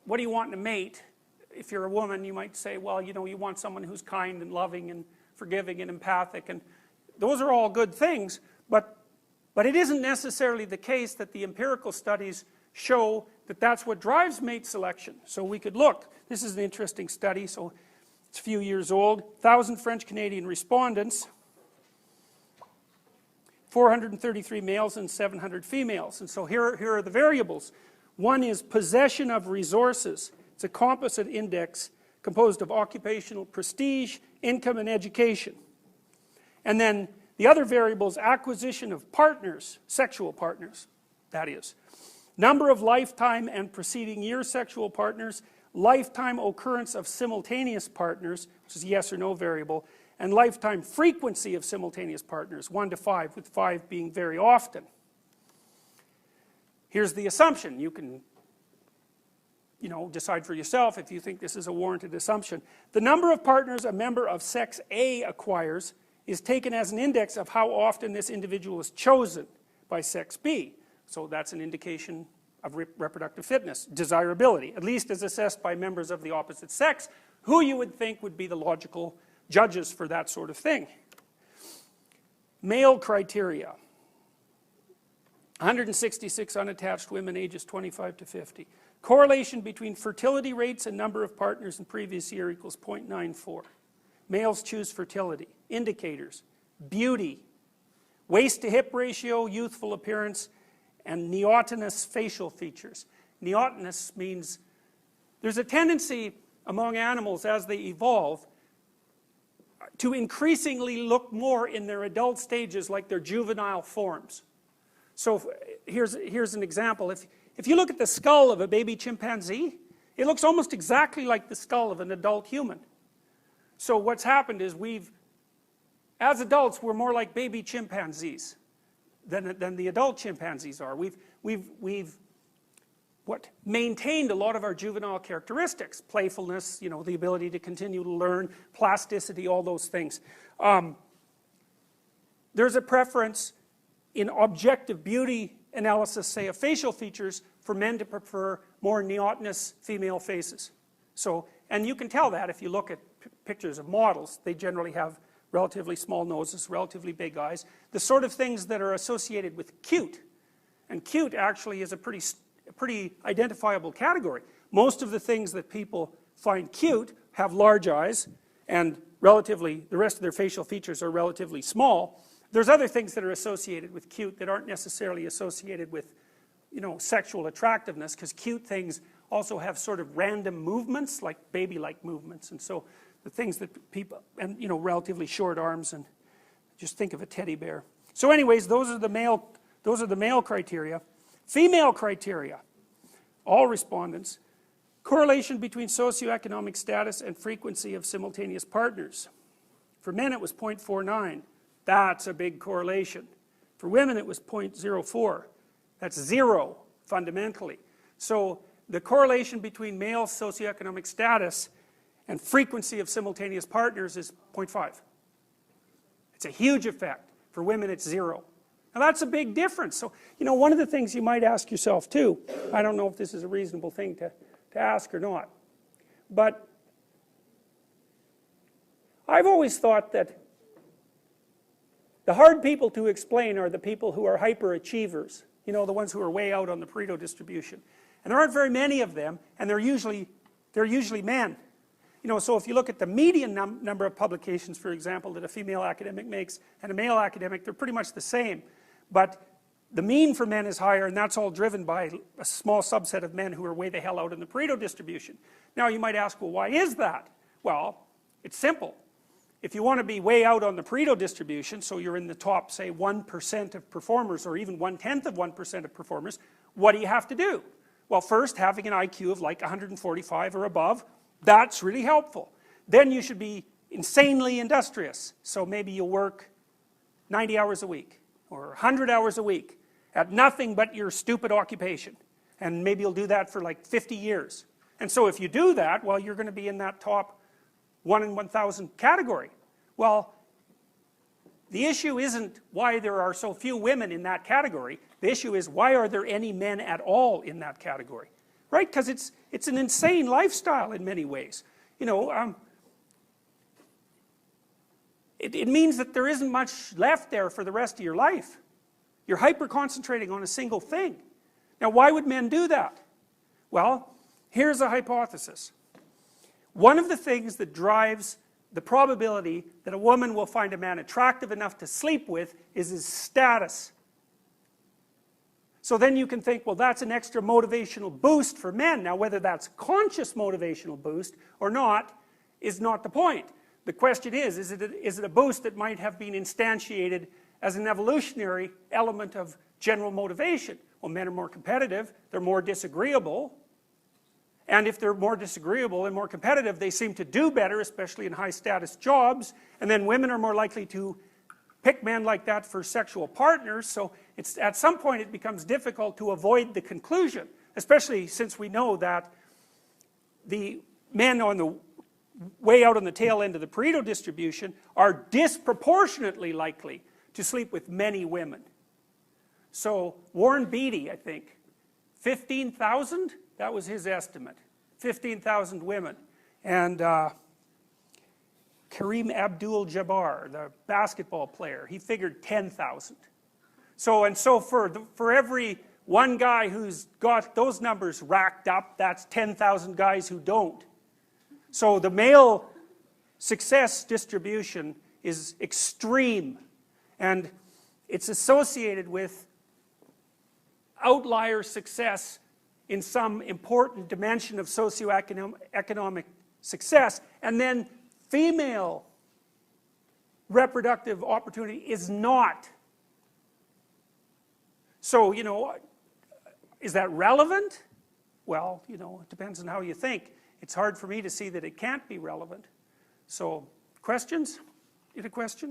what do you want in a mate? If you're a woman, you might say, well, you know, you want someone who's kind and loving and forgiving and empathic, and those are all good things, but it isn't necessarily the case that the empirical studies show that that's what drives mate selection. So we could look, this is an interesting study, so it's a few years old, 1,000 French-Canadian respondents, 433 males and 700 females, and so here are the variables. One is possession of resources. It's a composite index composed of occupational prestige, income, and education. And then the other variable is acquisition of partners, sexual partners, that is. Number of lifetime and preceding year sexual partners, lifetime occurrence of simultaneous partners, which is a yes or no variable, and lifetime frequency of simultaneous partners, 1 to 5, with 5 being very often. Here's the assumption. You can, you know, decide for yourself if you think this is a warranted assumption. The number of partners a member of sex A acquires is taken as an index of how often this individual is chosen by sex B. So that's an indication of reproductive fitness, desirability, at least as assessed by members of the opposite sex, who you would think would be the logical judges for that sort of thing. Male criteria. 166 unattached women ages 25 to 50. Correlation between fertility rates and number of partners in previous year equals 0.94. Males choose fertility. Indicators: beauty, waist to hip ratio, youthful appearance, and neotenous facial features. Neotenous means there's a tendency among animals as they evolve to increasingly look more in their adult stages like their juvenile forms. So here's an example. If you look at the skull of a baby chimpanzee, it looks almost exactly like the skull of an adult human. So what's happened is as adults, we're more like baby chimpanzees than the adult chimpanzees are. We've maintained a lot of our juvenile characteristics, playfulness, you know, the ability to continue to learn, plasticity, all those things. There's a preference in objective beauty analysis, say of facial features, for men to prefer more neotenous female faces. So, and you can tell that if you look at pictures of models. They generally have relatively small noses, relatively big eyes, the sort of things that are associated with cute. And cute actually is a pretty identifiable category. Most of the things that people find cute have large eyes, and the rest of their facial features are relatively small. There's other things that are associated with cute that aren't necessarily associated with, you know, sexual attractiveness, because cute things also have sort of random movements, like baby-like movements. And so the things that people, and you know, relatively short arms, and just think of a teddy bear. So anyways, those are the male criteria. Female criteria, all respondents, correlation between socioeconomic status and frequency of simultaneous partners. For men it was 0.49. That's a big correlation. For women it was 0.04. That's zero, fundamentally. So the correlation between male socioeconomic status and frequency of simultaneous partners is 0.5. It's a huge effect. For women it's 0. Now that's a big difference. So, you know, one of the things you might ask yourself too, I don't know if this is a reasonable thing to ask or not, but I've always thought that the hard people to explain are the people who are hyperachievers, you know, the ones who are way out on the Pareto distribution. And there aren't very many of them, and they're usually men. You know, so if you look at the median number of publications, for example, that a female academic makes and a male academic, they're pretty much the same. But the mean for men is higher, and that's all driven by a small subset of men who are way the hell out in the Pareto distribution. Now you might ask, well, why is that? Well, it's simple. If you want to be way out on the Pareto distribution, so you're in the top, say, 1% of performers, or even 1/10 of 1% of performers, what do you have to do? Well, first, having an IQ of like 145 or above, that's really helpful. Then you should be insanely industrious. So maybe you'll work 90 hours a week, or 100 hours a week, at nothing but your stupid occupation. And maybe you'll do that for like 50 years. And so if you do that, well, you're going to be in that top 1 in 1,000 category. Well, the issue isn't why there are so few women in that category. The issue is, why are there any men at all in that category? right? Because it's an insane lifestyle in many ways. You know, it means that there isn't much left there for the rest of your life. You're hyper-concentrating on a single thing. Now, why would men do that? Well, here's a hypothesis. One of the things that drives the probability that a woman will find a man attractive enough to sleep with is his status. So then you can think, well, that's an extra motivational boost for men. Now, whether that's conscious motivational boost or not is not the point. The question is it a boost that might have been instantiated as an evolutionary element of general motivation? Well, men are more competitive, they're more disagreeable, and if they're more disagreeable and more competitive, they seem to do better, especially in high status jobs, and then women are more likely to pick men like that for sexual partners, so at some point it becomes difficult to avoid the conclusion, especially since we know that the men on the way out on the tail end of the Pareto distribution are disproportionately likely to sleep with many women. So Warren Beatty, I think, 15,000, that was his estimate, 15,000 women. And Kareem Abdul-Jabbar, the basketball player, he figured 10,000. So for every one guy who's got those numbers racked up, that's 10,000 guys who don't. So the male success distribution is extreme, and it's associated with outlier success in some important dimension of socioeconomic success, and then female reproductive opportunity is not. So, you know, is that relevant? Well, you know, it depends on how you think. It's hard for me to see that it can't be relevant. So, questions? You had a question?